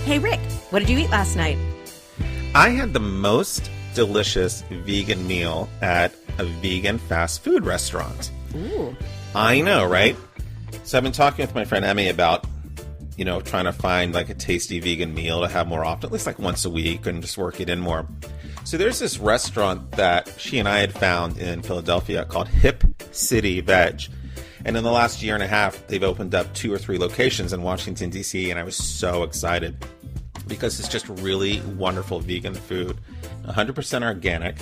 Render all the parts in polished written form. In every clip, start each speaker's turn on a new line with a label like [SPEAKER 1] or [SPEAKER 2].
[SPEAKER 1] Hey, Rick, what did you eat last night?
[SPEAKER 2] I had the most delicious vegan meal at a vegan fast food restaurant.
[SPEAKER 1] Ooh.
[SPEAKER 2] I know, right? So I've been talking with my friend Emmy about, trying to find like a tasty vegan meal to have more often, at least like once a week, and just work it in more. So there's this restaurant that she and I had found in Philadelphia called Hip City Veg. And in the last year and a half, they've opened up 2 or 3 locations in Washington, D.C., and I was so excited because it's just really wonderful vegan food, 100% organic.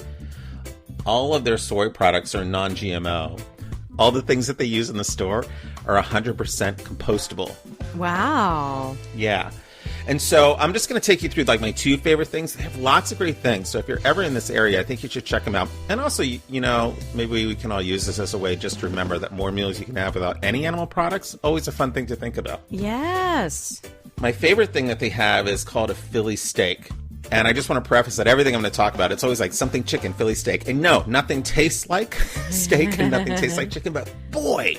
[SPEAKER 2] All of their soy products are non-GMO. All the things that they use in the store are 100% compostable.
[SPEAKER 1] Wow.
[SPEAKER 2] Yeah. And so I'm just going to take you through like my 2 favorite things. They have lots of great things. So if you're ever in this area, I think you should check them out. And also, maybe we can all use this as a way just to remember that more meals you can have without any animal products, always a fun thing to think about.
[SPEAKER 1] Yes.
[SPEAKER 2] My favorite thing that they have is called a Philly steak. And I just want to preface that everything I'm going to talk about, it's always like something chicken, Philly steak. And no, nothing tastes like steak and nothing tastes like chicken. But boy,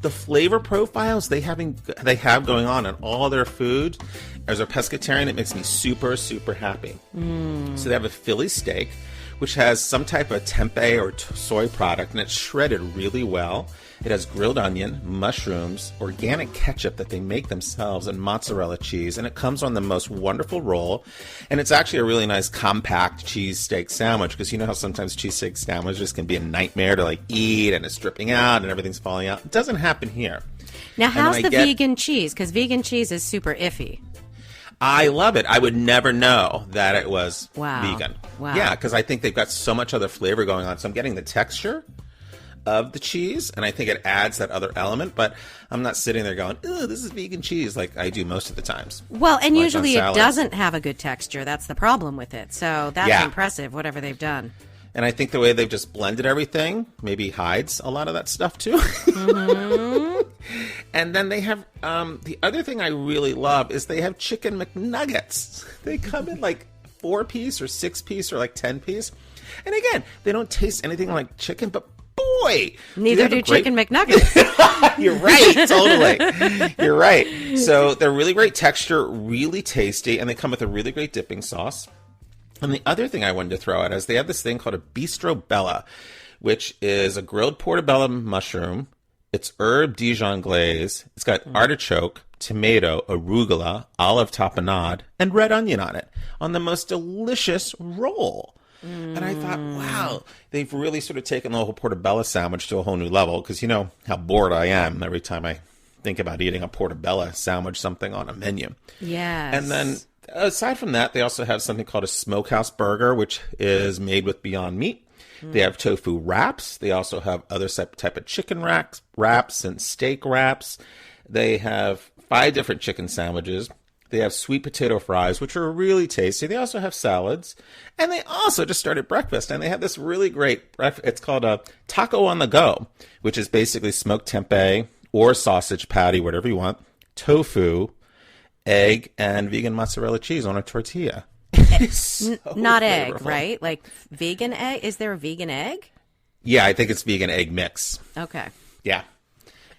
[SPEAKER 2] the flavor profiles they have going on in all their food. As a pescatarian, it makes me super, super happy. So they have a Philly steak, which has some type of tempeh or soy product, and it's shredded really well. It has grilled onion, mushrooms, organic ketchup that they make themselves, and mozzarella cheese. And it comes on the most wonderful roll. And it's actually a really nice compact cheese steak sandwich, because you know how sometimes cheese steak sandwiches can be a nightmare to like eat, and it's dripping out and everything's falling out. It doesn't happen here.
[SPEAKER 1] Now, how's the vegan cheese? Because vegan cheese is super iffy.
[SPEAKER 2] I love it. I would never know that it was vegan.
[SPEAKER 1] Wow.
[SPEAKER 2] Yeah, because I think they've got so much other flavor going on. So I'm getting the texture of the cheese, and I think it adds that other element, but I'm not sitting there going, "Ooh, this is vegan cheese," like I do most of the times.
[SPEAKER 1] Well, and like usually it doesn't have a good texture. That's the problem with it. So that's impressive, whatever they've done.
[SPEAKER 2] And I think the way they've just blended everything maybe hides a lot of that stuff too. And then they have, the other thing I really love is they have chicken McNuggets. They come in like 4-piece or 6-piece or like 10-piece. And again, they don't taste anything like chicken, but boy!
[SPEAKER 1] Neither do chicken McNuggets.
[SPEAKER 2] You're right, totally. You're right. So they're really great texture, really tasty, and they come with a really great dipping sauce. And the other thing I wanted to throw out is they have this thing called a Bistro Bella, which is a grilled portobello mushroom. It's herb Dijon glaze. It's got artichoke, tomato, arugula, olive tapenade, and red onion on it on the most delicious roll. And I thought, wow, they've really sort of taken the whole portobello sandwich to a whole new level, because you know how bored I am every time I think about eating a portobello sandwich, something on a menu.
[SPEAKER 1] Yes.
[SPEAKER 2] And then aside from that, they also have something called a smokehouse burger, which is made with Beyond Meat. They have tofu wraps. They also have other type of chicken wraps and steak wraps. They have 5 different chicken sandwiches. They have sweet potato fries, which are really tasty. They also have salads. And they also just started breakfast. And they have this really great breakfast. It's called a taco on the go, which is basically smoked tempeh or sausage patty, whatever you want, tofu, egg, and vegan mozzarella cheese on a tortilla. So
[SPEAKER 1] not egg, right? Like vegan egg? Is there a vegan egg?
[SPEAKER 2] Yeah, I think it's vegan egg mix.
[SPEAKER 1] Okay.
[SPEAKER 2] Yeah.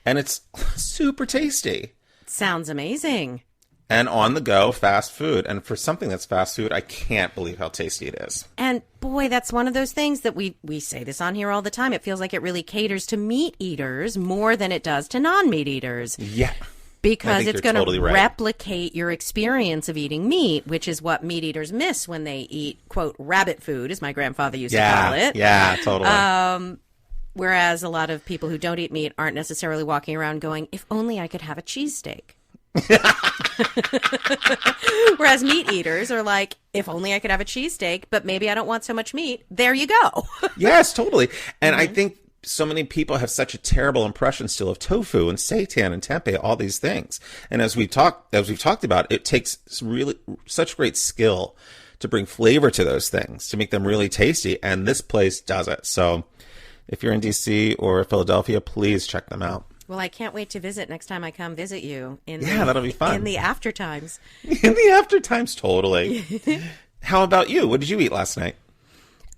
[SPEAKER 2] And it's super tasty.
[SPEAKER 1] Sounds amazing.
[SPEAKER 2] And on the go, fast food. And for something that's fast food, I can't believe how tasty it is.
[SPEAKER 1] And boy, that's one of those things that we say this on here all the time. It feels like it really caters to meat eaters more than it does to non-meat eaters.
[SPEAKER 2] Yeah.
[SPEAKER 1] Because it's going to replicate your experience of eating meat, which is what meat eaters miss when they eat, quote, rabbit food, as my grandfather used to call it.
[SPEAKER 2] Yeah, totally.
[SPEAKER 1] Whereas a lot of people who don't eat meat aren't necessarily walking around going, if only I could have a cheesesteak. Whereas meat eaters are like, if only I could have a cheesesteak, but maybe I don't want so much meat. There you go.
[SPEAKER 2] Yes, totally. And I think so many people have such a terrible impression still of tofu and seitan and tempeh, all these things. And as we've talked about, it takes really such great skill to bring flavor to those things, to make them really tasty. And this place does it. So if you're in DC or Philadelphia, please check them out.
[SPEAKER 1] Well, I can't wait to visit next time I come visit you.
[SPEAKER 2] That'll be fun.
[SPEAKER 1] In the after times.
[SPEAKER 2] In the after times, totally. How about you? What did you eat last night?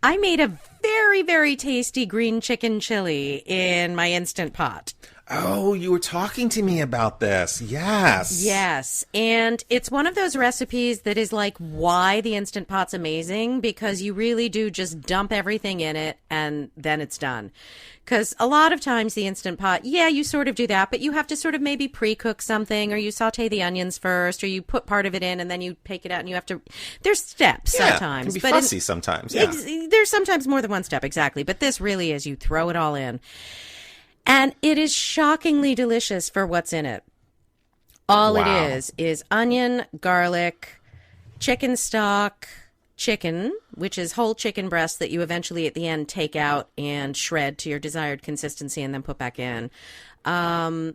[SPEAKER 1] I made a very, very tasty green chicken chili in my Instant Pot.
[SPEAKER 2] Oh, you were talking to me about this. Yes.
[SPEAKER 1] Yes. And it's one of those recipes that is like why the Instant Pot's amazing, because you really do just dump everything in it and then it's done. Because a lot of times the Instant Pot, yeah, you sort of do that, but you have to sort of maybe pre-cook something, or you saute the onions first, or you put part of it in and then you take it out and you have to, there's steps sometimes.
[SPEAKER 2] It can be fussy sometimes. Yeah.
[SPEAKER 1] There's sometimes more than one step, exactly. But this really is, you throw it all in. And it is shockingly delicious for what's in it. All it is onion, garlic, chicken stock, chicken, which is whole chicken breast that you eventually at the end take out and shred to your desired consistency and then put back in. The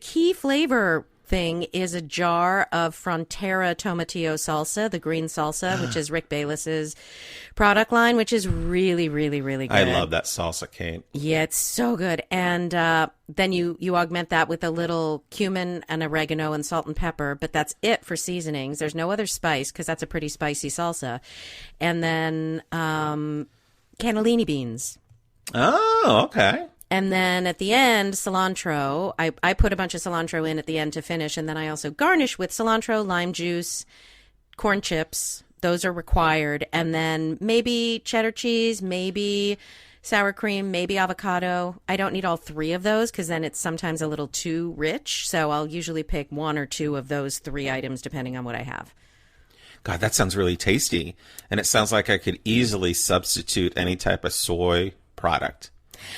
[SPEAKER 1] key flavor thing is a jar of Frontera Tomatillo salsa, the green salsa, which is Rick Bayless's product line, which is really, really, really good.
[SPEAKER 2] I love that salsa, Kate.
[SPEAKER 1] Yeah, it's so good. And then you augment that with a little cumin and oregano and salt and pepper, but that's it for seasonings. There's no other spice because that's a pretty spicy salsa. And then cannellini beans.
[SPEAKER 2] Oh, okay.
[SPEAKER 1] And then at the end, cilantro. I put a bunch of cilantro in at the end to finish, and then I also garnish with cilantro, lime juice, corn chips. Those are required. And then maybe cheddar cheese, maybe sour cream, maybe avocado. I don't need all three of those because then it's sometimes a little too rich. So I'll usually pick one or two of those three items depending on what I have.
[SPEAKER 2] God, that sounds really tasty. And it sounds like I could easily substitute any type of soy product.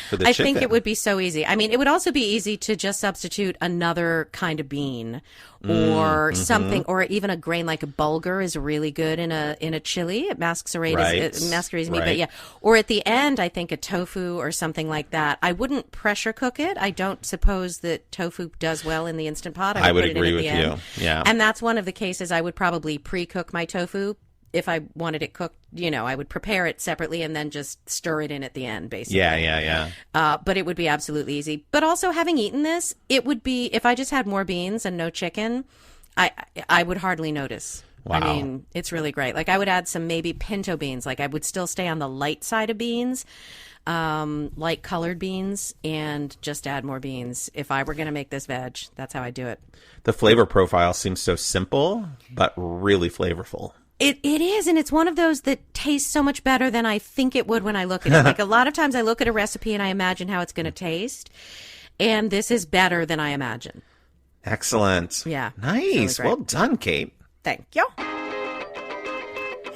[SPEAKER 2] I
[SPEAKER 1] think it would be so easy. I mean, it would also be easy to just substitute another kind of bean or something, or even a grain like a bulgur is really good in a chili. It masquerades me, but yeah. Or at the end, I think a tofu or something like that. I wouldn't pressure cook it. I don't suppose that tofu does well in the Instant Pot.
[SPEAKER 2] I would agree with you. Yeah.
[SPEAKER 1] And that's one of the cases I would probably pre-cook my tofu. If I wanted it cooked, I would prepare it separately and then just stir it in at the end, basically.
[SPEAKER 2] Yeah.
[SPEAKER 1] But it would be absolutely easy. But also, having eaten this, it would be, if I just had more beans and no chicken, I would hardly notice.
[SPEAKER 2] Wow.
[SPEAKER 1] I mean, it's really great. Like, I would add some maybe pinto beans. Like, I would still stay on the light side of beans, light colored beans, and just add more beans. If I were going to make this veg, that's how I do it.
[SPEAKER 2] The flavor profile seems so simple, but really flavorful.
[SPEAKER 1] It is, and it's one of those that tastes so much better than I think it would when I look at it. Like, a lot of times I look at a recipe and I imagine how it's going to taste, and this is better than I imagine.
[SPEAKER 2] Excellent.
[SPEAKER 1] Yeah.
[SPEAKER 2] Nice. Really well done, Kate.
[SPEAKER 1] Thank you.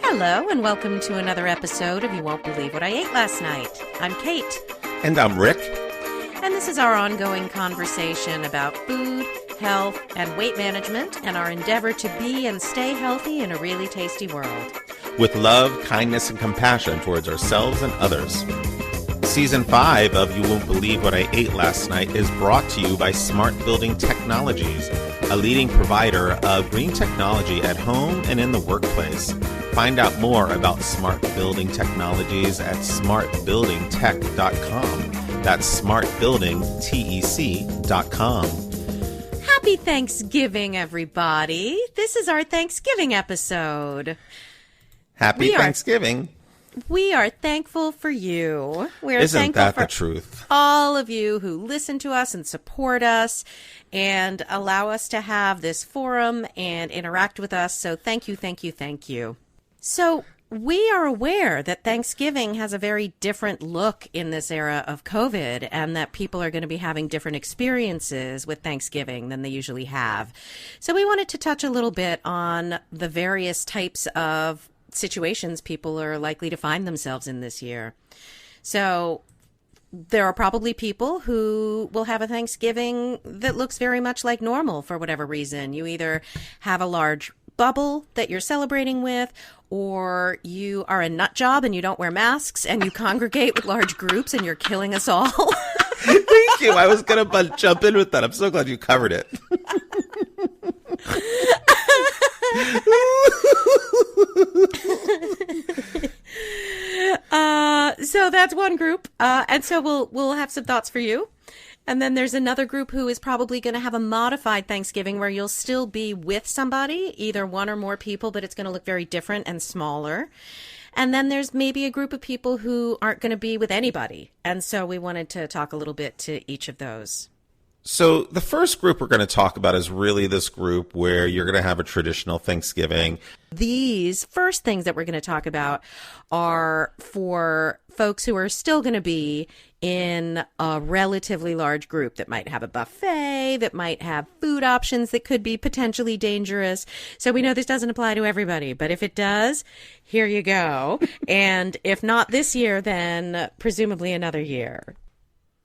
[SPEAKER 1] Hello, and welcome to another episode of You Won't Believe What I Ate Last Night. I'm Kate.
[SPEAKER 2] And I'm Rick.
[SPEAKER 1] And this is our ongoing conversation about food, health, and weight management, and our endeavor to be and stay healthy in a really tasty world.
[SPEAKER 2] With love, kindness, and compassion towards ourselves and others. Season 5 of You Won't Believe What I Ate Last Night is brought to you by Smart Building Technologies, a leading provider of green technology at home and in the workplace. Find out more about Smart Building Technologies at smartbuildingtech.com. That's smartbuildingtech.com.
[SPEAKER 1] Happy Thanksgiving, everybody. This is our Thanksgiving episode.
[SPEAKER 2] Happy Thanksgiving.
[SPEAKER 1] We are thankful for you.
[SPEAKER 2] Isn't that the truth?
[SPEAKER 1] All of you who listen to us and support us and allow us to have this forum and interact with us. So thank you, thank you, thank you. So we are aware that Thanksgiving has a very different look in this era of COVID, and that people are going to be having different experiences with Thanksgiving than they usually have. So we wanted to touch a little bit on the various types of situations people are likely to find themselves in this year. So there are probably people who will have a Thanksgiving that looks very much like normal for whatever reason. You either have a large bubble that you're celebrating with, or you are a nut job and you don't wear masks and you congregate with large groups and you're killing us all.
[SPEAKER 2] Thank you. I was going to jump in with that. I'm so glad you covered it.
[SPEAKER 1] So that's one group. And so we'll have some thoughts for you. And then there's another group who is probably going to have a modified Thanksgiving where you'll still be with somebody, either one or more people, but it's going to look very different and smaller. And then there's maybe a group of people who aren't going to be with anybody. And so we wanted to talk a little bit to each of those.
[SPEAKER 2] So the first group we're going to talk about is really this group where you're going to have a traditional Thanksgiving.
[SPEAKER 1] These first things that we're going to talk about are for folks who are still going to be in a relatively large group that might have a buffet, that might have food options that could be potentially dangerous. So we know this doesn't apply to everybody, but if it does, here you go. And if not this year, then presumably another year.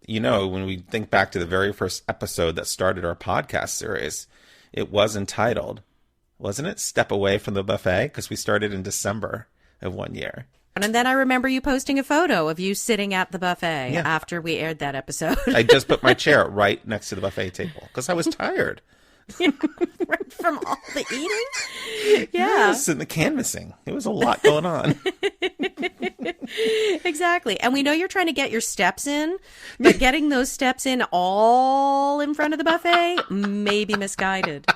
[SPEAKER 2] You know, when we think back to the very first episode that started our podcast series, it was entitled, wasn't it, Step Away from the Buffet? Because we started in December of one year.
[SPEAKER 1] And then I remember you posting a photo of you sitting at the buffet after we aired that episode.
[SPEAKER 2] I just put my chair right next to the buffet table because I was tired.
[SPEAKER 1] Yeah, from all the eating? Yeah.
[SPEAKER 2] Yes, and the canvassing. It was a lot going on.
[SPEAKER 1] Exactly. And we know you're trying to get your steps in, but getting those steps in all in front of the buffet may be misguided.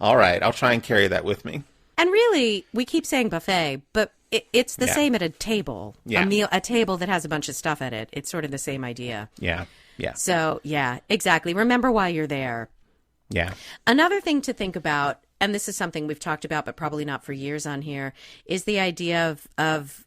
[SPEAKER 2] All right. I'll try and carry that with me.
[SPEAKER 1] And really, we keep saying buffet, but it's the same at a table. Yeah. A table that has a bunch of stuff at it. It's sort of the same idea.
[SPEAKER 2] Yeah. Yeah.
[SPEAKER 1] So, yeah, exactly. Remember why you're there.
[SPEAKER 2] Yeah.
[SPEAKER 1] Another thing to think about, and this is something we've talked about, but probably not for years on here, is the idea of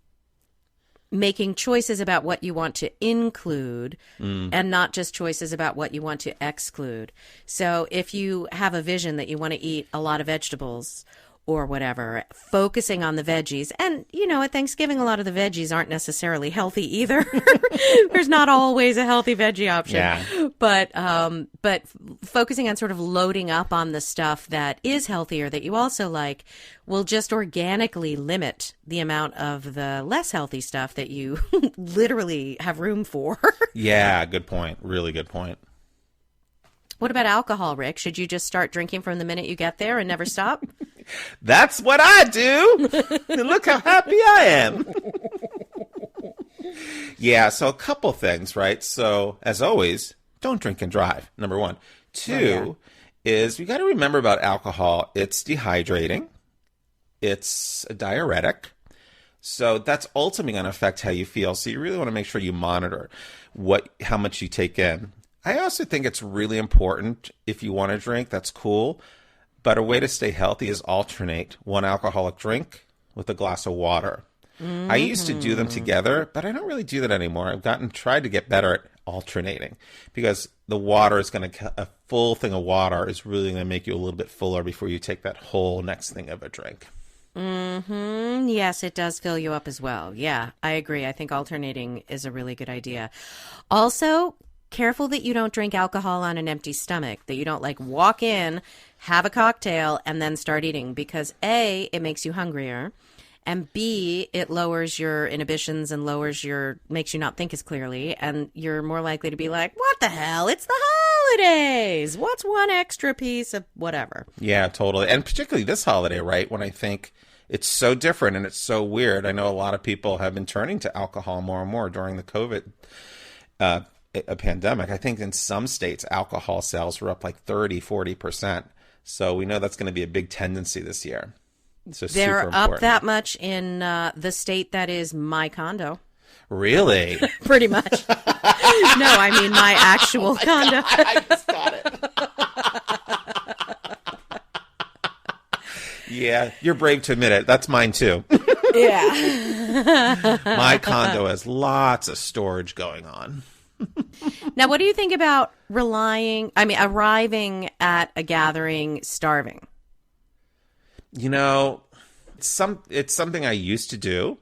[SPEAKER 1] making choices about what you want to include and not just choices about what you want to exclude. So if you have a vision that you want to eat a lot of vegetables or whatever, focusing on the veggies. And, you know, at Thanksgiving, a lot of the veggies aren't necessarily healthy either. There's not always a healthy veggie option.
[SPEAKER 2] Yeah.
[SPEAKER 1] But focusing on sort of loading up on the stuff that is healthier that you also like will just organically limit the amount of the less healthy stuff that you literally have room for.
[SPEAKER 2] Yeah, good point. Really good point.
[SPEAKER 1] What about alcohol, Rick? Should you just start drinking from the minute you get there and never stop?
[SPEAKER 2] That's what I do. Look how happy I am. Yeah, so a couple things, right? So, as always, don't drink and drive, number one. Two is we got to remember about alcohol. It's dehydrating. It's a diuretic. So that's ultimately going to affect how you feel. So you really want to make sure you monitor how much you take in. I also think it's really important if you want to drink, that's cool. But a way to stay healthy is alternate one alcoholic drink with a glass of water. I used to do them together, but I don't really do that anymore. I've tried to get better at alternating because the water is a full thing of water is really going to make you a little bit fuller before you take that whole next thing of a drink.
[SPEAKER 1] Yes, it does fill you up as well. Yeah, I agree. I think alternating is a really good idea. Also, careful that you don't drink alcohol on an empty stomach, that you don't walk in, have a cocktail, and then start eating because A, it makes you hungrier, and B, it lowers your inhibitions and makes you not think as clearly, and you're more likely to be like, what the hell? It's the holidays. What's one extra piece of whatever?
[SPEAKER 2] Yeah, totally. And particularly this holiday, right? When I think it's so different and it's so weird. I know a lot of people have been turning to alcohol more and more during the COVID pandemic. I think in some states, alcohol sales were up 30-40%. So we know that's going to be a big tendency this year. So
[SPEAKER 1] they're up that much in the state that is my condo.
[SPEAKER 2] Really?
[SPEAKER 1] Pretty much. No, I mean my actual condo.
[SPEAKER 2] God, I just got it. Yeah, you're brave to admit it. That's mine too.
[SPEAKER 1] Yeah.
[SPEAKER 2] My condo has lots of storage going on.
[SPEAKER 1] Now, what do you think about arriving at a gathering starving?
[SPEAKER 2] You know, it's something I used to do.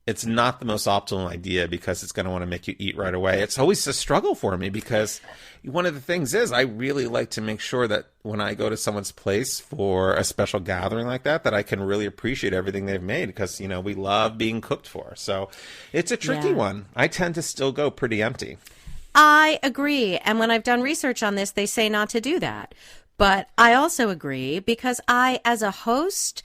[SPEAKER 2] It's not the most optimal idea because it's going to want to make you eat right away. It's always a struggle for me because one of the things is I really like to make sure that when I go to someone's place for a special gathering like that I can really appreciate everything they've made because, you know, we love being cooked for. So it's a tricky one. I tend to still go pretty empty.
[SPEAKER 1] I agree. And when I've done research on this, they say not to do that. But I also agree because as a host,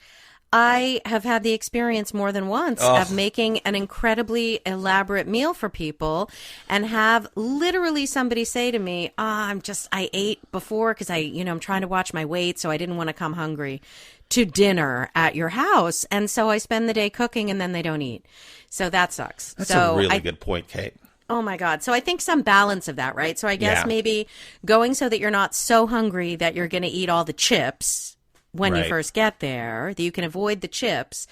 [SPEAKER 1] I have had the experience more than once of making an incredibly elaborate meal for people and have literally somebody say to me, I ate before because I'm trying to watch my weight, so I didn't want to come hungry to dinner at your house. And so I spend the day cooking and then they don't eat. So that sucks.
[SPEAKER 2] That's a really good point, Kate.
[SPEAKER 1] Oh my God. So I think some balance of that, right? So I guess
[SPEAKER 2] Yeah.
[SPEAKER 1] maybe going so that you're not so hungry that you're going to eat all the chips when you
[SPEAKER 2] Right.
[SPEAKER 1] first get there, that you can avoid the chips,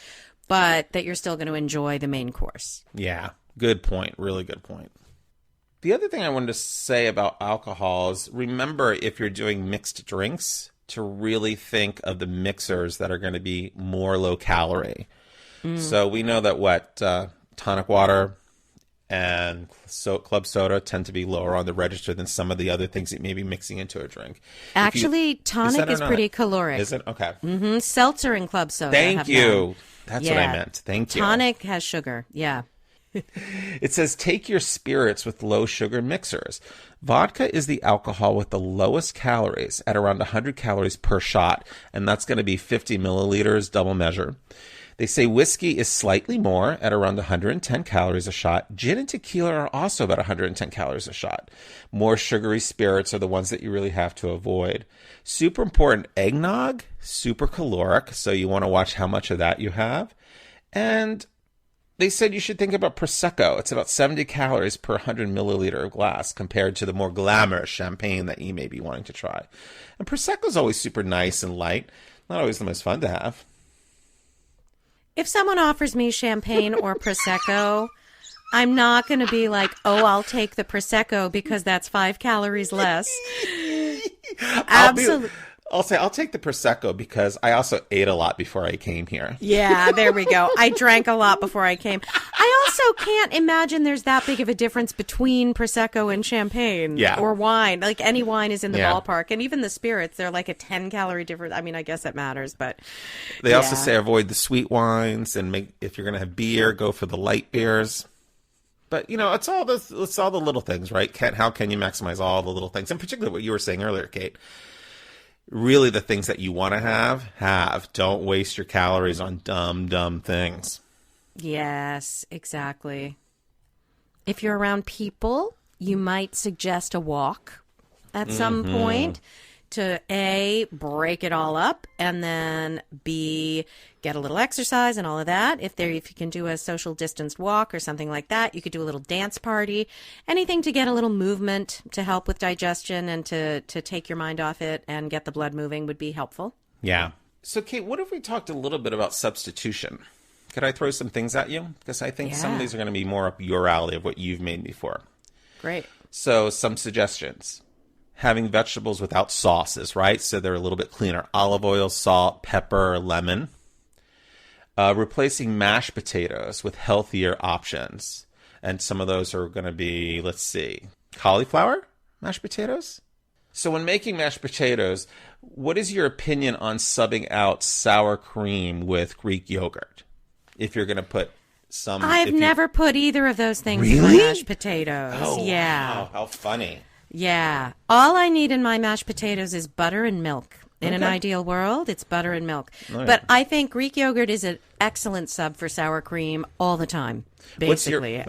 [SPEAKER 1] but that you're still going to enjoy the main course.
[SPEAKER 2] Yeah, good point. Really good point. The other thing I wanted to say about alcohol is remember if you're doing mixed drinks to really think of the mixers that are going to be more low calorie. So we know that tonic water and club soda tend to be lower on the register than some of the other things that you may be mixing into a drink.
[SPEAKER 1] Actually, tonic is pretty caloric.
[SPEAKER 2] Is it? Okay.
[SPEAKER 1] Seltzer and club soda.
[SPEAKER 2] Thank
[SPEAKER 1] have
[SPEAKER 2] you.
[SPEAKER 1] none.
[SPEAKER 2] That's what I meant. Thank you.
[SPEAKER 1] Tonic has sugar. Yeah.
[SPEAKER 2] It says take your spirits with low sugar mixers. Vodka is the alcohol with the lowest calories at around 100 calories per shot, and that's going to be 50 milliliters, double measure. They say whiskey is slightly more at around 110 calories a shot. Gin and tequila are also about 110 calories a shot. More sugary spirits are the ones that you really have to avoid. Super important, eggnog, super caloric, so you want to watch how much of that you have. And they said you should think about Prosecco. It's about 70 calories per 100 milliliter of glass compared to the more glamorous champagne that you may be wanting to try. And Prosecco is always super nice and light. Not always the most fun to have.
[SPEAKER 1] If someone offers me champagne or Prosecco, I'm not going to be like, oh, I'll take the Prosecco because that's 5 calories less. Absolutely.
[SPEAKER 2] I'll say I'll take the Prosecco because I also ate a lot before I came here.
[SPEAKER 1] Yeah, there we go. I drank a lot before I came. I also can't imagine there's that big of a difference between Prosecco and champagne or wine. Like any wine is in the ballpark. And even the spirits, they're like a 10-calorie difference. I mean, I guess that matters, but
[SPEAKER 2] they also say avoid the sweet wines and if you're going to have beer, go for the light beers. But, you know, it's all the little things, right? How can you maximize all the little things? And particularly what you were saying earlier, Kate. Really, the things that you want to have. Don't waste your calories on dumb things.
[SPEAKER 1] Yes, exactly. If you're around people, you might suggest a walk at some point to A, break it all up, and then B, get a little exercise and all of that. If you can do a social distanced walk or something like that, you could do a little dance party, anything to get a little movement to help with digestion and to take your mind off it and get the blood moving would be helpful.
[SPEAKER 2] Yeah. So, Kate, what if we talked a little bit about substitution? Could I throw some things at you? Because I think some of these are going to be more up your alley of what you've made before.
[SPEAKER 1] Great.
[SPEAKER 2] So, some suggestions. Having vegetables without sauces, right? So they're a little bit cleaner. Olive oil, salt, pepper, lemon. Replacing mashed potatoes with healthier options. And some of those are going to be, let's see, cauliflower mashed potatoes. So when making mashed potatoes, what is your opinion on subbing out sour cream with Greek yogurt? If you're going to put some...
[SPEAKER 1] I've never put either of those things in my mashed potatoes.
[SPEAKER 2] Oh,
[SPEAKER 1] yeah.
[SPEAKER 2] Wow, how funny.
[SPEAKER 1] Yeah. All I need in my mashed potatoes is butter and milk. In an ideal world, it's butter and milk. Right. But I think Greek yogurt is an excellent sub for sour cream all the time, basically.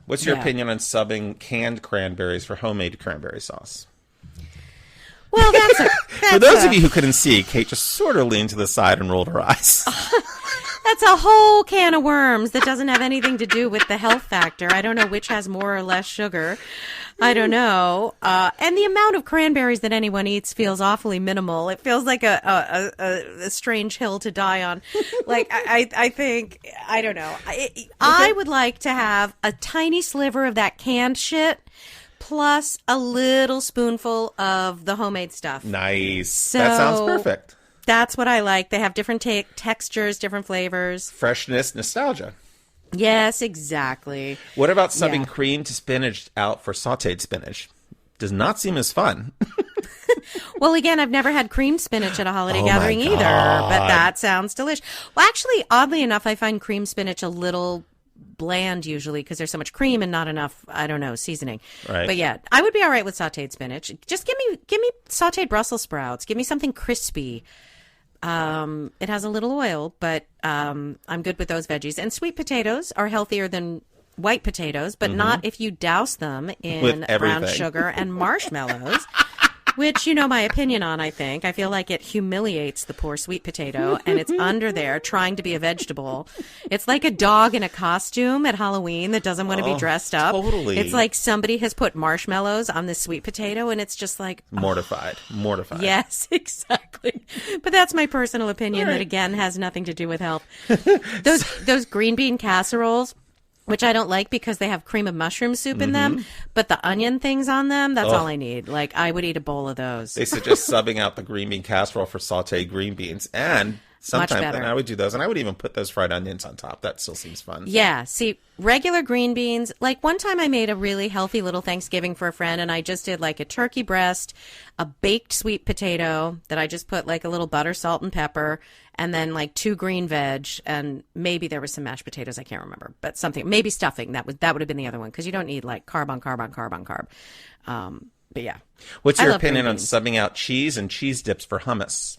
[SPEAKER 2] What's your opinion on subbing canned cranberries for homemade cranberry sauce?
[SPEAKER 1] Well,
[SPEAKER 2] for those of you who couldn't see, Kate just sort of leaned to the side and rolled her eyes.
[SPEAKER 1] That's a whole can of worms that doesn't have anything to do with the health factor. I don't know which has more or less sugar. I don't know. And the amount of cranberries that anyone eats feels awfully minimal. It feels like a strange hill to die on. Like, I think, I don't know. I would like to have a tiny sliver of that canned shit plus a little spoonful of the homemade stuff.
[SPEAKER 2] Nice.
[SPEAKER 1] So,
[SPEAKER 2] that sounds perfect.
[SPEAKER 1] That's what I like. They have different textures, different flavors.
[SPEAKER 2] Freshness, nostalgia.
[SPEAKER 1] Yes, exactly.
[SPEAKER 2] What about subbing cream to spinach out for sautéed spinach? Does not seem as fun.
[SPEAKER 1] Well, again, I've never had cream spinach at a holiday gathering either, but that sounds delicious. Well, actually, oddly enough, I find cream spinach a little bland usually because there's so much cream and not enough, I don't know, seasoning.
[SPEAKER 2] Right.
[SPEAKER 1] But yeah, I would be all right with sautéed spinach. Just give me sautéed Brussels sprouts. Give me something crispy. It has a little oil, but I'm good with those veggies. And sweet potatoes are healthier than white potatoes, but not if you douse them in brown sugar and marshmallows, Which you know my opinion on, I think. I feel like it humiliates the poor sweet potato, and it's under there trying to be a vegetable. It's like a dog in a costume at Halloween that doesn't want to be dressed up.
[SPEAKER 2] Totally.
[SPEAKER 1] It's like somebody has put marshmallows on this sweet potato, and it's just like...
[SPEAKER 2] Mortified.
[SPEAKER 1] Yes, exactly. But that's my personal opinion that, again, has nothing to do with health. Those green bean casseroles, which I don't like because they have cream of mushroom soup in them, but the onion things on them, that's all I need. Like, I would eat a bowl of those.
[SPEAKER 2] They suggest subbing out the green bean casserole for sauteed green beans. And sometimes I would do those. And I would even put those fried onions on top. That still seems fun.
[SPEAKER 1] Yeah. See, regular green beans, like one time I made a really healthy little Thanksgiving for a friend, and I just did like a turkey breast, a baked sweet potato that I just put like a little butter, salt, and pepper, and then like 2 green veg, and maybe there was some mashed potatoes. I can't remember, but something, maybe stuffing. That would have been the other one, because you don't need like carb on carb on carb on carb. But yeah.
[SPEAKER 2] What's your opinion on subbing out cheese and cheese dips for hummus?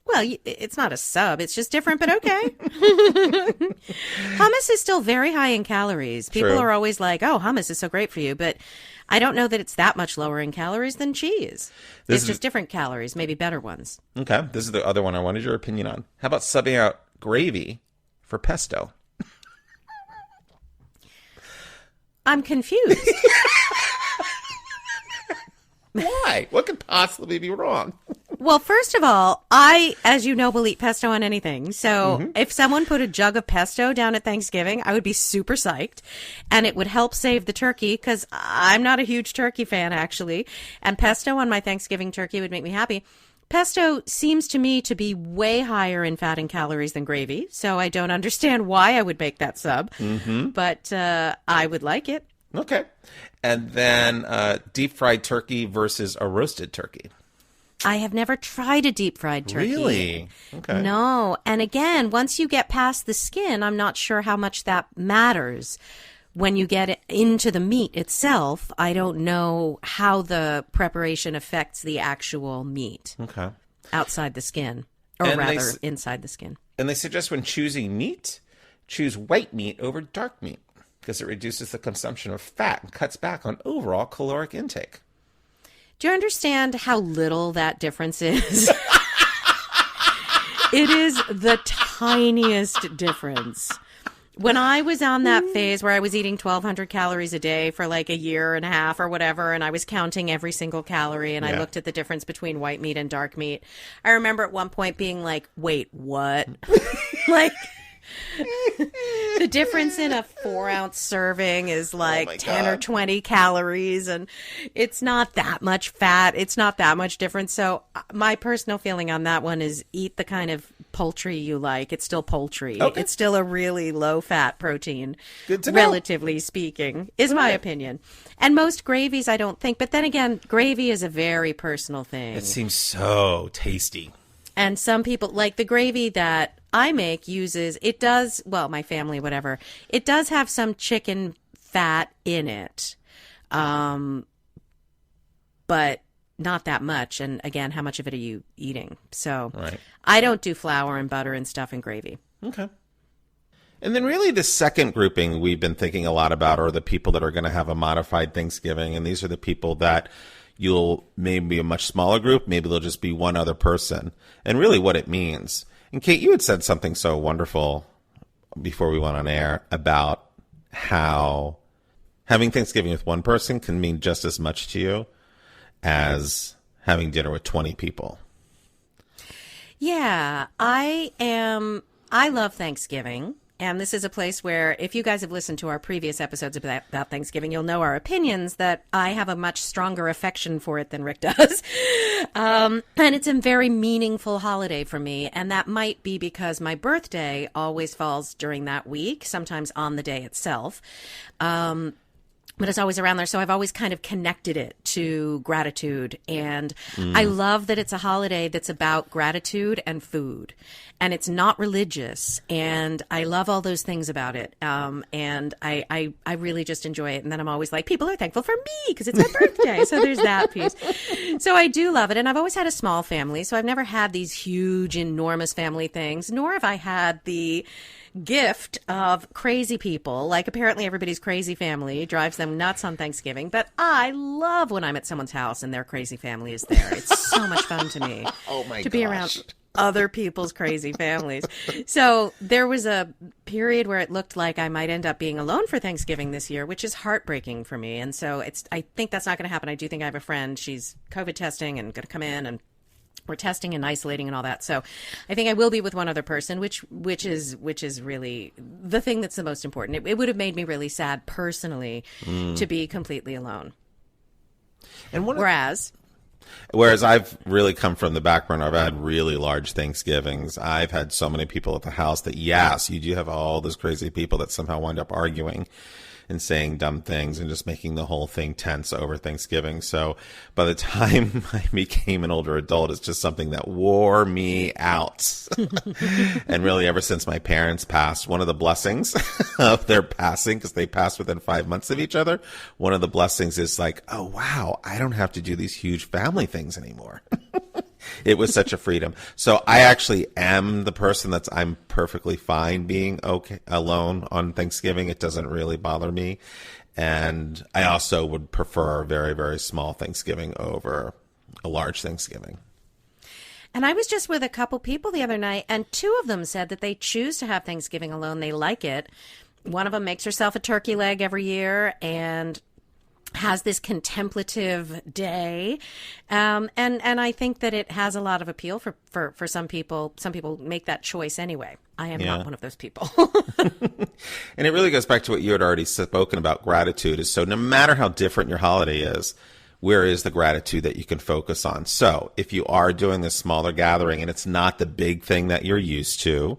[SPEAKER 1] Well, it's not a sub. It's just different, but okay. Hummus is still very high in calories. People are always like, oh, hummus is so great for you. But I don't know that it's that much lower in calories than cheese. It's just different calories, maybe better ones.
[SPEAKER 2] Okay. This is the other one I wanted your opinion on. How about subbing out gravy for pesto?
[SPEAKER 1] I'm confused.
[SPEAKER 2] Why? What could possibly be wrong?
[SPEAKER 1] Well, first of all, I, as you know, will eat pesto on anything. So if someone put a jug of pesto down at Thanksgiving, I would be super psyched. And it would help save the turkey, because I'm not a huge turkey fan, actually. And pesto on my Thanksgiving turkey would make me happy. Pesto seems to me to be way higher in fat and calories than gravy. So I don't understand why I would make that sub. But I would like it.
[SPEAKER 2] Okay. And then deep fried turkey versus a roasted turkey.
[SPEAKER 1] I have never tried a deep fried turkey.
[SPEAKER 2] Really? Okay.
[SPEAKER 1] No. And again, once you get past the skin, I'm not sure how much that matters. When you get it into the meat itself, I don't know how the preparation affects the actual meat.
[SPEAKER 2] Okay.
[SPEAKER 1] Outside the skin, or rather inside the skin.
[SPEAKER 2] And they suggest when choosing meat, choose white meat over dark meat, because it reduces the consumption of fat and cuts back on overall caloric intake.
[SPEAKER 1] Do you understand how little that difference is? It is the tiniest difference. When I was on that phase where I was eating 1,200 calories a day for like a year and a half or whatever, and I was counting every single calorie, and I looked at the difference between white meat and dark meat, I remember at one point being like, wait, what? Like... The difference in a 4-ounce serving is like 10 or 20 calories, and it's not that much fat. It's not that much difference. So my personal feeling on that one is eat the kind of poultry you like. It's still poultry. Okay. It's still a really low-fat protein,
[SPEAKER 2] good to know,
[SPEAKER 1] relatively speaking, is my opinion. And most gravies, I don't think. But then again, gravy is a very personal thing.
[SPEAKER 2] It seems so tasty.
[SPEAKER 1] And some people, like the gravy that I make my family, whatever, it does have some chicken fat in it. But not that much. And again, how much of it are you eating? So I don't do flour and butter and stuff in gravy.
[SPEAKER 2] Okay. And then really the second grouping we've been thinking a lot about are the people that are going to have a modified Thanksgiving. And these are the people that you'll maybe a much smaller group. Maybe there'll just be one other person. And really what it means. And Kate, you had said something so wonderful before we went on air about how having Thanksgiving with one person can mean just as much to you as having dinner with 20 people.
[SPEAKER 1] Yeah, I love Thanksgiving. And this is a place where, if you guys have listened to our previous episodes about Thanksgiving, you'll know our opinions that I have a much stronger affection for it than Rick does. And it's a very meaningful holiday for me. And that might be because my birthday always falls during that week, sometimes on the day itself. But it's always around there. So I've always kind of connected it to gratitude. And I love that it's a holiday that's about gratitude and food. And it's not religious. And I love all those things about it. And I really just enjoy it. And then I'm always like, people are thankful for me because it's my birthday. So there's that piece. So I do love it. And I've always had a small family. So I've never had these huge, enormous family things, nor have I had the gift of crazy people. Like, apparently everybody's crazy family drives them nuts on Thanksgiving, but I love when I'm at someone's house and their crazy family is there. It's so much fun to me
[SPEAKER 2] Oh my
[SPEAKER 1] to be around other people's crazy families. So there was a period where it looked like I might end up being alone for Thanksgiving this year, which is heartbreaking for me. And so I think that's not going to happen. I do think I have a friend. She's COVID testing and going to come in, and we're testing and isolating and all that. So I think I will be with one other person, which is really the thing that's the most important. It would have made me really sad personally to be completely alone.
[SPEAKER 2] And Whereas I've really come from the background, I've had really large Thanksgivings. I've had so many people at the house that, yes, you do have all those crazy people that somehow wind up arguing and saying dumb things and just making the whole thing tense over Thanksgiving. So by the time I became an older adult, it's just something that wore me out. And really, ever since my parents passed, one of the blessings of their passing, because they passed within 5 months of each other, one of the blessings is like, oh, wow, I don't have to do these huge family things anymore. It was such a freedom. So I actually am the person I'm perfectly fine being alone on Thanksgiving. It doesn't really bother me. And I also would prefer a very, very small Thanksgiving over a large Thanksgiving.
[SPEAKER 1] And I was just with a couple people the other night, and two of them said that they choose to have Thanksgiving alone. They like it. One of them makes herself a turkey leg every year and has this contemplative day. And I think that it has a lot of appeal for some people. Some people make that choice anyway. I am not one of those people.
[SPEAKER 2] And it really goes back to what you had already spoken about. Gratitude is so no matter how different your holiday is, where is the gratitude that you can focus on? So if you are doing this smaller gathering and it's not the big thing that you're used to,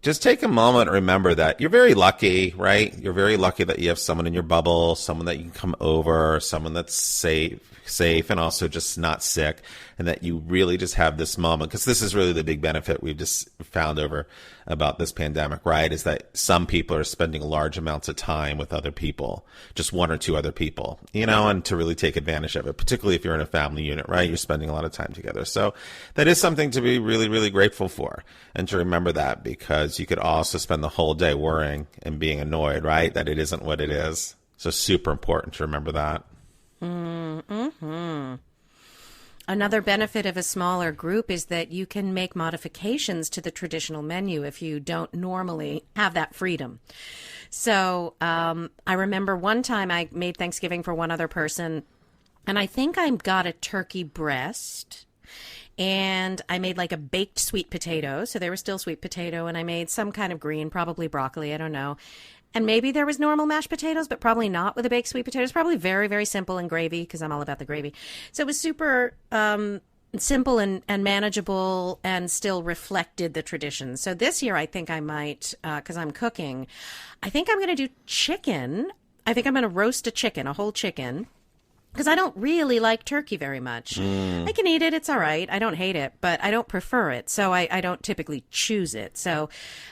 [SPEAKER 2] just take a moment and remember that you're very lucky, right? You're very lucky that you have someone in your bubble, someone that you can come over, someone that's safe and also just not sick, and that you really just have this moment, because this is really the big benefit we've just found over about this pandemic, right? Is that some people are spending large amounts of time with other people, just one or two other people, and to really take advantage of it, particularly if you're in a family unit, right? You're spending a lot of time together. So that is something to be really, really grateful for, and to remember that, because you could also spend the whole day worrying and being annoyed, right? That it isn't what it is. So super important to remember that.
[SPEAKER 1] Mm-hmm. Another benefit of a smaller group is that you can make modifications to the traditional menu if you don't normally have that freedom. So I remember one time I made Thanksgiving for one other person, and I think I got a turkey breast, and I made like a baked sweet potato. So they were still sweet potato, and I made some kind of green, probably broccoli, I don't know. And maybe there was normal mashed potatoes, but probably not with a baked sweet potato. It's probably very, very simple, and gravy, because I'm all about the gravy. So it was super simple and manageable, and still reflected the tradition. So this year I think I might, because I'm cooking, I think I'm going to do chicken. I think I'm going to roast a whole chicken. Because I don't really like turkey very much. I can eat it. It's all right. I don't hate it, but I don't prefer it. So I don't typically choose it. So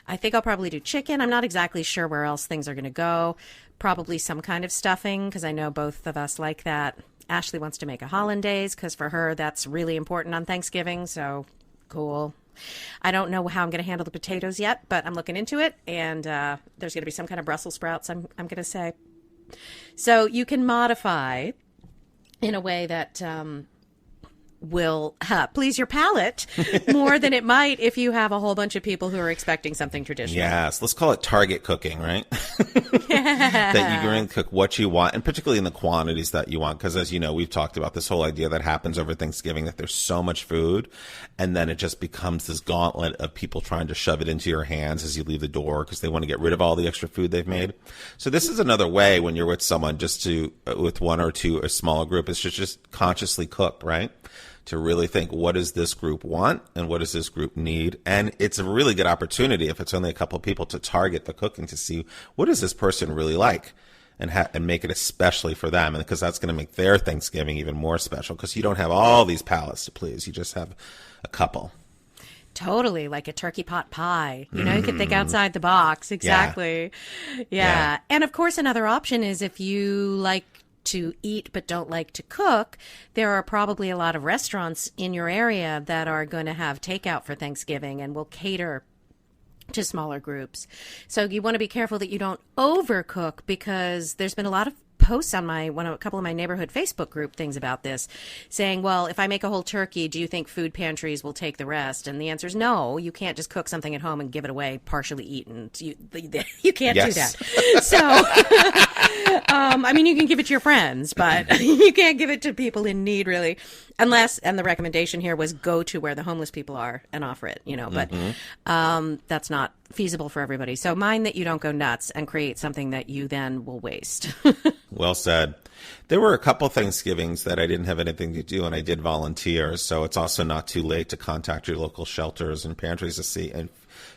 [SPEAKER 1] I think I'll probably do chicken. I'm not exactly sure where else things are going to go. Probably some kind of stuffing, because I know both of us like that. Ashley wants to make a hollandaise, because for her, that's really important on Thanksgiving. So cool. I don't know how I'm going to handle the potatoes yet, but I'm looking into it. And there's going to be some kind of Brussels sprouts, I'm going to say. So you can modify in a way that will please your palate more than it might if you have a whole bunch of people who are expecting something traditional.
[SPEAKER 2] Yes, let's call it target cooking, right? That you're going to cook what you want, and particularly in the quantities that you want, because as you know, we've talked about this whole idea that happens over Thanksgiving, that there's so much food, and then it just becomes this gauntlet of people trying to shove it into your hands as you leave the door, because they want to get rid of all the extra food they've made. So this is another way when you're with someone, just to, with one or two, a smaller group, is just consciously cook, right? To really think, what does this group want and what does this group need? And it's a really good opportunity, if it's only a couple of people, to target the cooking to see what does this person really like, and make it especially for them. And because that's going to make their Thanksgiving even more special, because you don't have all these palates to please. You just have a couple.
[SPEAKER 1] Totally, like a turkey pot pie. You can think outside the box. Exactly. Yeah. And of course, another option is if you like to eat but don't like to cook, there are probably a lot of restaurants in your area that are going to have takeout for Thanksgiving and will cater to smaller groups. So you want to be careful that you don't overcook, because there's been a lot of posts on a couple of my neighborhood Facebook group things about this, saying, well, if I make a whole turkey, do you think food pantries will take the rest? And the answer is no. You can't just cook something at home and give it away partially eaten. You can't do that. So, I mean, you can give it to your friends, but you can't give it to people in need, really, unless, and the recommendation here was go to where the homeless people are and offer it, but that's not feasible for everybody. So mind that you don't go nuts and create something that you then will waste.
[SPEAKER 2] Well said. There were a couple Thanksgivings that I didn't have anything to do, and I did volunteer. So it's also not too late to contact your local shelters and pantries to see, and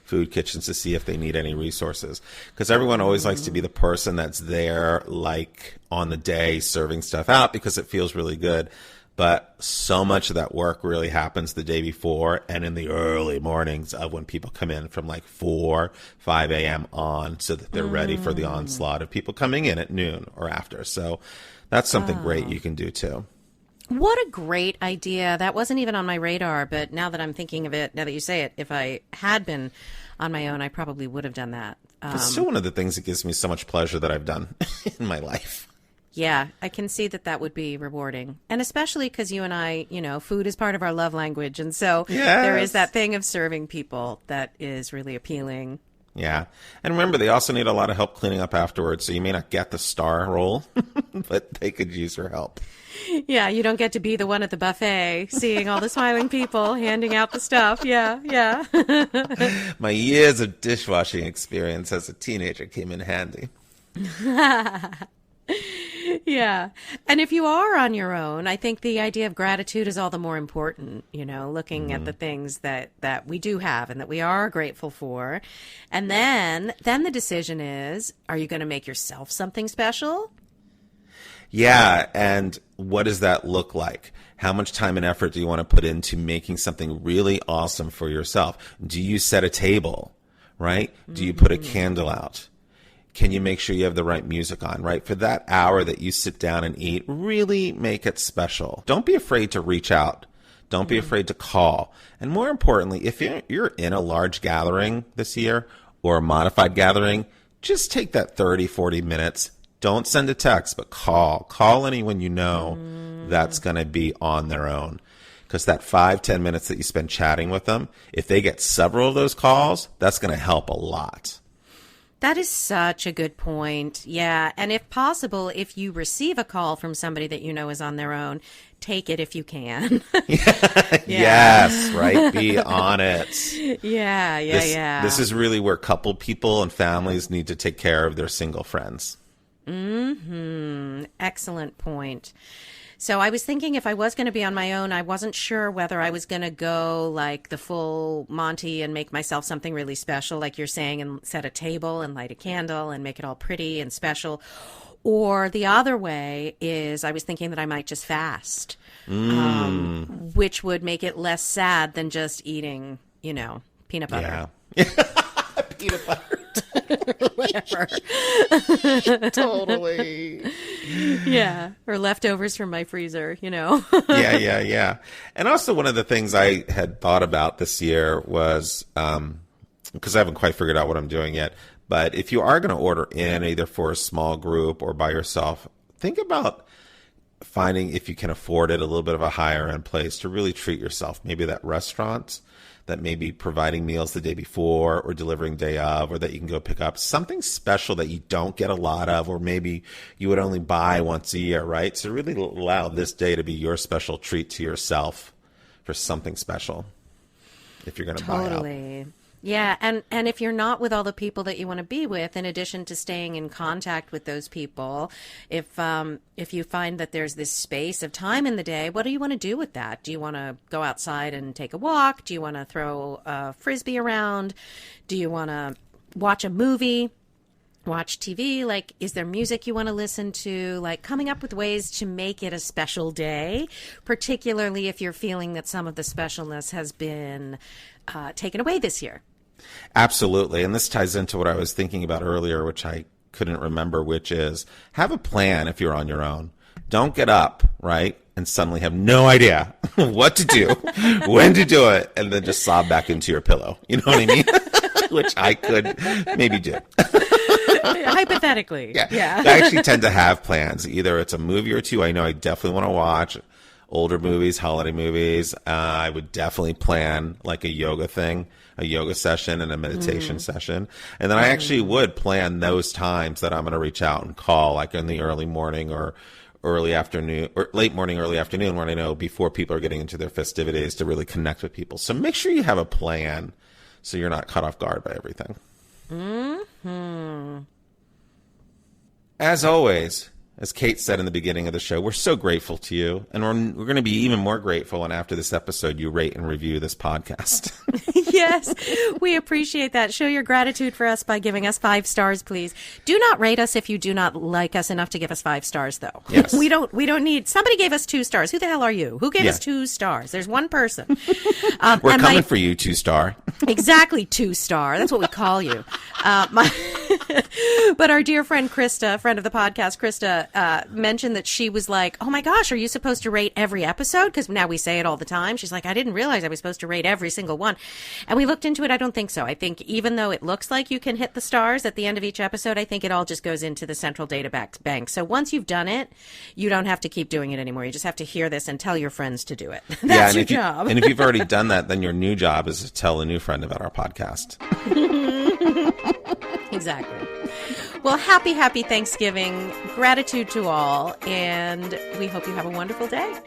[SPEAKER 2] food kitchens to see if they need any resources. Because everyone always likes to be the person that's there, like on the day, serving stuff out because it feels really good. But so much of that work really happens the day before and in the early mornings of when people come in from like 4, 5 a.m. on, so that they're ready for the onslaught of people coming in at noon or after. So that's something great you can do too.
[SPEAKER 1] What a great idea. That wasn't even on my radar, but now that I'm thinking of it, now that you say it, if I had been on my own, I probably would have done that.
[SPEAKER 2] It's still one of the things that gives me so much pleasure that I've done in my life.
[SPEAKER 1] Yeah, I can see that would be rewarding. And especially because you and I, food is part of our love language. And so there is that thing of serving people that is really appealing.
[SPEAKER 2] Yeah. And remember, they also need a lot of help cleaning up afterwards. So you may not get the star role, but they could use your help.
[SPEAKER 1] Yeah, you don't get to be the one at the buffet, seeing all the smiling people, handing out the stuff. Yeah.
[SPEAKER 2] My years of dishwashing experience as a teenager came in handy.
[SPEAKER 1] Yeah. And if you are on your own, I think the idea of gratitude is all the more important, looking at the things that we do have and that we are grateful for. And then the decision is, are you going to make yourself something special?
[SPEAKER 2] Yeah. And what does that look like? How much time and effort do you want to put into making something really awesome for yourself? Do you set a table, right? Do you put a candle out? Can you make sure you have the right music on, right? For that hour that you sit down and eat, really make it special. Don't be afraid to reach out. Don't be afraid to call. And more importantly, if you're in a large gathering this year or a modified gathering, just take that 30, 40 minutes. Don't send a text, but call. Call anyone you know that's going to be on their own. Because that 5-10 minutes that you spend chatting with them, if they get several of those calls, that's going to help a lot.
[SPEAKER 1] That is such a good point. Yeah. And if possible, if you receive a call from somebody that you know is on their own, take it if you can.
[SPEAKER 2] Yes, right. Be on it.
[SPEAKER 1] Yeah.
[SPEAKER 2] This is really where coupled people and families need to take care of their single friends.
[SPEAKER 1] Excellent point. So I was thinking if I was going to be on my own, I wasn't sure whether I was going to go like the full Monty and make myself something really special, like you're saying, and set a table and light a candle and make it all pretty and special. Or the other way is I was thinking that I might just fast, which would make it less sad than just eating, peanut butter.
[SPEAKER 2] Yeah. Peanut butter.
[SPEAKER 1] Whatever.
[SPEAKER 2] Totally.
[SPEAKER 1] Yeah. Or leftovers from my freezer,
[SPEAKER 2] Yeah. And also one of the things I had thought about this year was, because I haven't quite figured out what I'm doing yet, but if you are going to order in either for a small group or by yourself, think about finding, if you can afford it, a little bit of a higher end place to really treat yourself. Maybe that restaurant that may be providing meals the day before or delivering day of, or that you can go pick up something special that you don't get a lot of, or maybe you would only buy once a year, right? So really allow this day to be your special treat to yourself for something special if you're going to buy out.
[SPEAKER 1] Totally. Yeah, and if you're not with all the people that you want to be with, in addition to staying in contact with those people, if you find that there's this space of time in the day, what do you want to do with that? Do you want to go outside and take a walk? Do you want to throw a frisbee around? Do you want to watch a movie? Watch TV? Like, is there music you want to listen to? Like, coming up with ways to make it a special day, particularly if you're feeling that some of the specialness has been taken away this year.
[SPEAKER 2] Absolutely. And this ties into what I was thinking about earlier, which I couldn't remember, which is have a plan if you're on your own. Don't get up, right, and suddenly have no idea what to do, when to do it, and then just sob back into your pillow. You know what I mean? which I could maybe do.
[SPEAKER 1] Hypothetically.
[SPEAKER 2] Yeah. I actually tend to have plans. Either it's a movie or two I know I definitely want to watch. Older movies, holiday movies. I would definitely plan like a yoga thing, a yoga session and a meditation session. And then I actually would plan those times that I'm going to reach out and call, like in the early morning or early afternoon or late morning, early afternoon, when I know before people are getting into their festivities, to really connect with people. So make sure you have a plan so you're not caught off guard by everything. As always, as Kate said in the beginning of the show, we're so grateful to you. And we're going to be even more grateful when after this episode you rate and review this podcast.
[SPEAKER 1] Yes, we appreciate that. Show your gratitude for us by giving us 5 stars, please. Do not rate us if you do not like us enough to give us 5 stars, though.
[SPEAKER 2] Yes.
[SPEAKER 1] We don't need, somebody gave us 2 stars. Who the hell are you? Who gave us 2 stars? There's one person.
[SPEAKER 2] We're coming for you, 2-star.
[SPEAKER 1] Exactly, 2-star. That's what we call you. But our dear friend Krista, friend of the podcast, Krista, mentioned that she was like, oh my gosh, are you supposed to rate every episode? Because now we say it all the time. She's like, I didn't realize I was supposed to rate every single one. And we looked into it. I don't think so. I think even though it looks like you can hit the stars at the end of each episode, I think it all just goes into the central data bank. So once you've done it, you don't have to keep doing it anymore. You just have to hear this and tell your friends to do it. That's your job.
[SPEAKER 2] And if you've already done that, then your new job is to tell a new friend about our podcast.
[SPEAKER 1] Exactly. Well, happy Thanksgiving. Gratitude to all. And we hope you have a wonderful day.